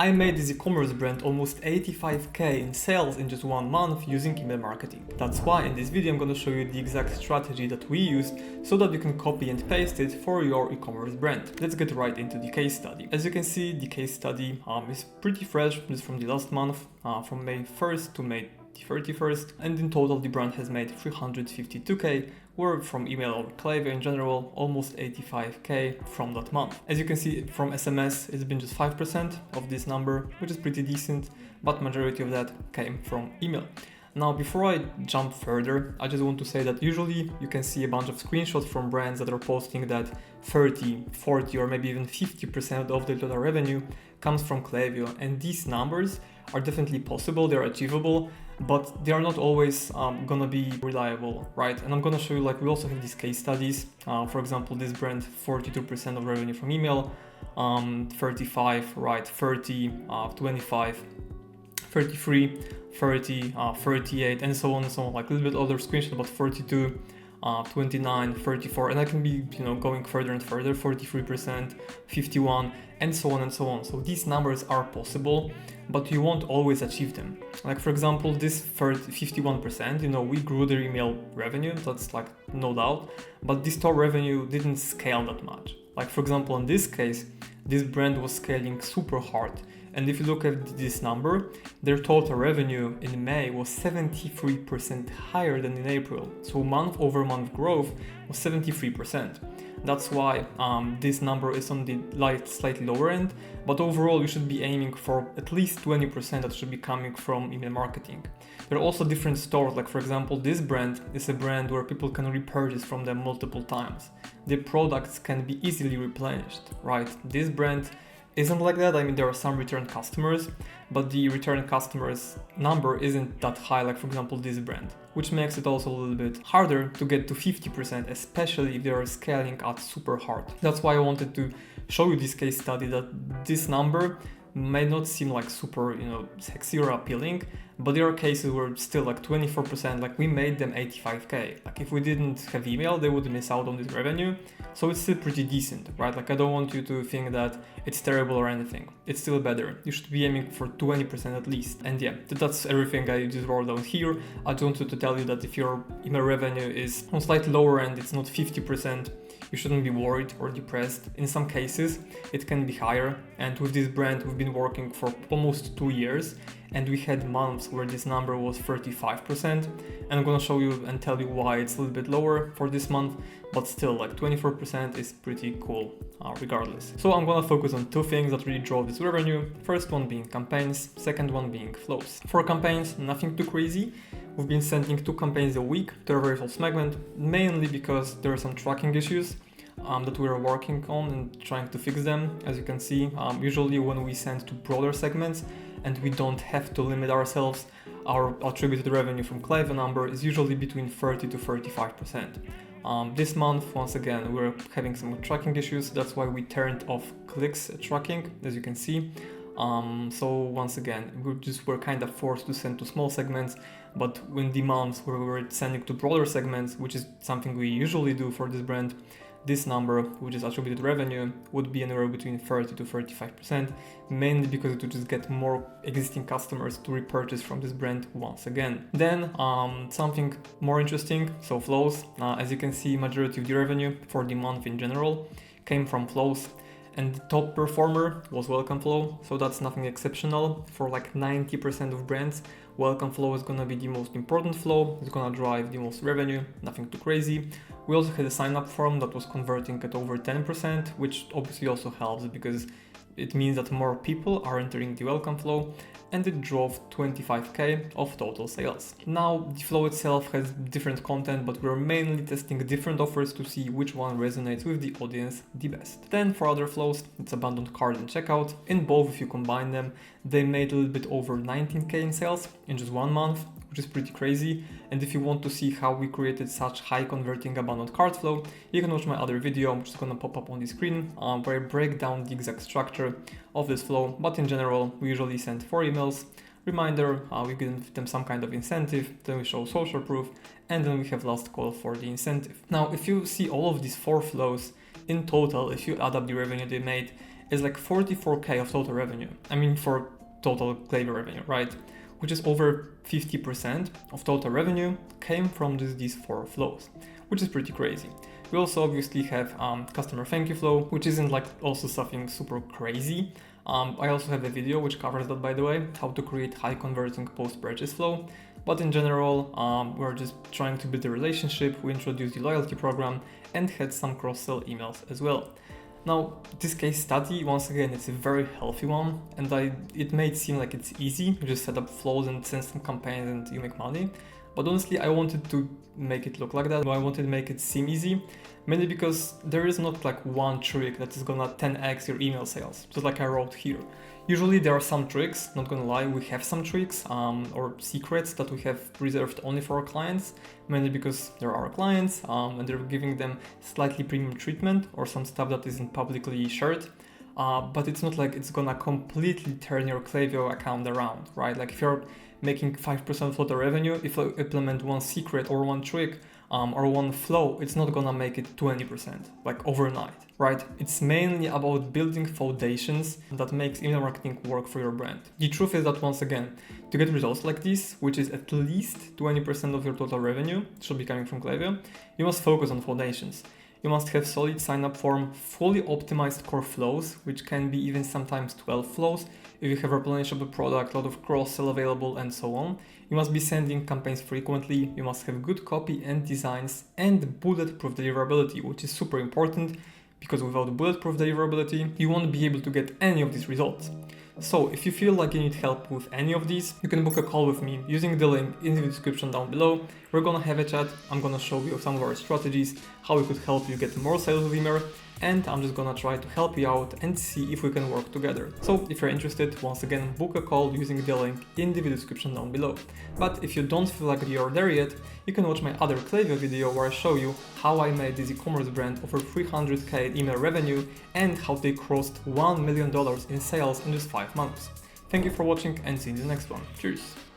I made this e-commerce brand almost 85k in sales in just 1 month using email marketing. That's why in this video I'm going to show you the exact strategy that we used so that you can copy and paste it for your e-commerce brand. Let's get right into the case study. As you can see, the case study is pretty fresh, just from the last month, from May 1st to May 31st, and in total the brand has made 352k, or from email or Klaviyo in general, almost 85k from that month. As you can see from SMS, it's been just 5% of this number, which is pretty decent, but majority of that came from email. Now, before I jump further, I just want to say that usually you can see a bunch of screenshots from brands that are posting that 30, 40, or maybe even 50% of the total revenue comes from Klaviyo, and these numbers are definitely possible, they're achievable, but they are not always gonna be reliable, right? And I'm gonna show you, like, we also have these case studies. For example, this brand, 42% of revenue from email, 35, right, 30, 25, 33, 30, 38, and so on and so on. Like a little bit older screenshot, but 42, 29, 34, and I can be, going further and further, 43%, 51, and so on and so on. So these numbers are possible, but you won't always achieve them. Like, for example, this 51%, we grew their email revenue, that's like no doubt, but the store revenue didn't scale that much. Like, for example, in this case, this brand was scaling super hard. And if you look at this number, their total revenue in May was 73% higher than in April. So month-over-month growth was 73%. That's why this number is on the slightly lower end, but overall you should be aiming for at least 20% that should be coming from email marketing. There are also different stores, like for example, this brand is a brand where people can repurchase from them multiple times. The products can be easily replenished, right? This brand isn't like that. I mean, there are some return customers, but the return customers number isn't that high, like for example this brand, which makes it also a little bit harder to get to 50%, especially if they are scaling out super hard. That's why I wanted to show you this case study, that this number may not seem like super, sexy or appealing, but there are cases where still like 24%, like we made them 85k. Like if we didn't have email, they would miss out on this revenue. So it's still pretty decent, right? Like I don't want you to think that it's terrible or anything. It's still better. You should be aiming for 20% at least. And yeah, that's everything I just wrote down here. I just wanted to tell you that if your email revenue is on slightly lower end, it's not 50%, you shouldn't be worried or depressed. In some cases, it can be higher. And with this brand, we've been working for almost 2 years, and we had months where this number was 35%. And I'm gonna show you and tell you why it's a little bit lower for this month, but still like 24% is pretty cool regardless. So I'm gonna focus on two things that really drove this revenue. First one being campaigns, second one being flows. For campaigns, nothing too crazy. We've been sending 2 campaigns a week to a very small segment, mainly because there are some tracking issues that we are working on and trying to fix them. As you can see, usually when we send to broader segments and we don't have to limit ourselves, our attributed revenue from Klaviyo number is usually between 30 to 35%. This month, once again, we're having some tracking issues. That's why we turned off clicks tracking, as you can see. So once again, we're kind of forced to send to small segments, but in the months where we were sending to broader segments, which is something we usually do for this brand, this number, which is attributed revenue, would be anywhere between 30 to 35%, mainly because it would just get more existing customers to repurchase from this brand once again. Then something more interesting, so flows. As you can see, majority of the revenue for the month in general came from flows. And the top performer was Welcome Flow, so that's nothing exceptional. For like 90% of brands, Welcome Flow is gonna be the most important flow, it's gonna drive the most revenue, nothing too crazy. We also had a sign-up form that was converting at over 10%, which obviously also helps because it means that more people are entering the Welcome Flow, and it drove 25k of total sales. Now, the flow itself has different content, but we're mainly testing different offers to see which one resonates with the audience the best. Then for other flows, it's abandoned cart and checkout. In both, if you combine them, they made a little bit over 19k in sales in just 1 month, which is pretty crazy. And if you want to see how we created such high converting abandoned cart flow, you can watch my other video, which is gonna pop up on the screen, where I break down the exact structure of this flow. But in general, we usually send 4 emails, reminder, we give them some kind of incentive, then we show social proof, and then we have last call for the incentive. Now, if you see all of these 4 flows in total, if you add up the revenue they made, is like 44k of total revenue. I mean, for total Klaviyo revenue, right? Which is over 50% of total revenue came from just these 4 flows, which is pretty crazy. We also obviously have customer thank you flow, which isn't like also something super crazy. I also have a video which covers that, by the way, how to create high converting post-purchase flow. But in general, we're just trying to build a relationship. We introduced the loyalty program and had some cross-sell emails as well. Now, this case study, once again, it's a very healthy one, and it may seem like it's easy. You just set up flows and send some campaigns and you make money. But honestly, I wanted to make it look like that. I wanted to make it seem easy, mainly because there is not like one trick that is gonna 10x your email sales, just like I wrote here. Usually there are some tricks, not gonna lie, we have some tricks or secrets that we have reserved only for our clients, mainly because they're our clients and they're giving them slightly premium treatment or some stuff that isn't publicly shared. But it's not like it's gonna completely turn your Klaviyo account around, right? Like if you're making 5% of total revenue, if you implement one secret or one trick or one flow, it's not gonna make it 20%, like overnight, right? It's mainly about building foundations that makes email marketing work for your brand. The truth is that, once again, to get results like this, which is at least 20% of your total revenue should be coming from Klaviyo, you must focus on foundations. You must have solid sign-up form, fully optimized core flows, which can be even sometimes 12 flows if you have replenishable product, a lot of cross-sell available, and so on. You must be sending campaigns frequently, you must have good copy and designs, and bulletproof deliverability, which is super important, because without bulletproof deliverability, you won't be able to get any of these results. So if you feel like you need help with any of these, you can book a call with me using the link in the description down below. We're gonna have a chat, I'm gonna show you some of our strategies, how we could help you get more sales with email, and I'm just gonna try to help you out and see if we can work together. So if you're interested, once again, book a call using the link in the description down below. But if you don't feel like you're there yet, you can watch my other Klaviyo video where I show you how I made this e-commerce brand over 300k email revenue and how they crossed $1 million in sales in just 5 months. Thank you for watching and see you in the next one. Cheers!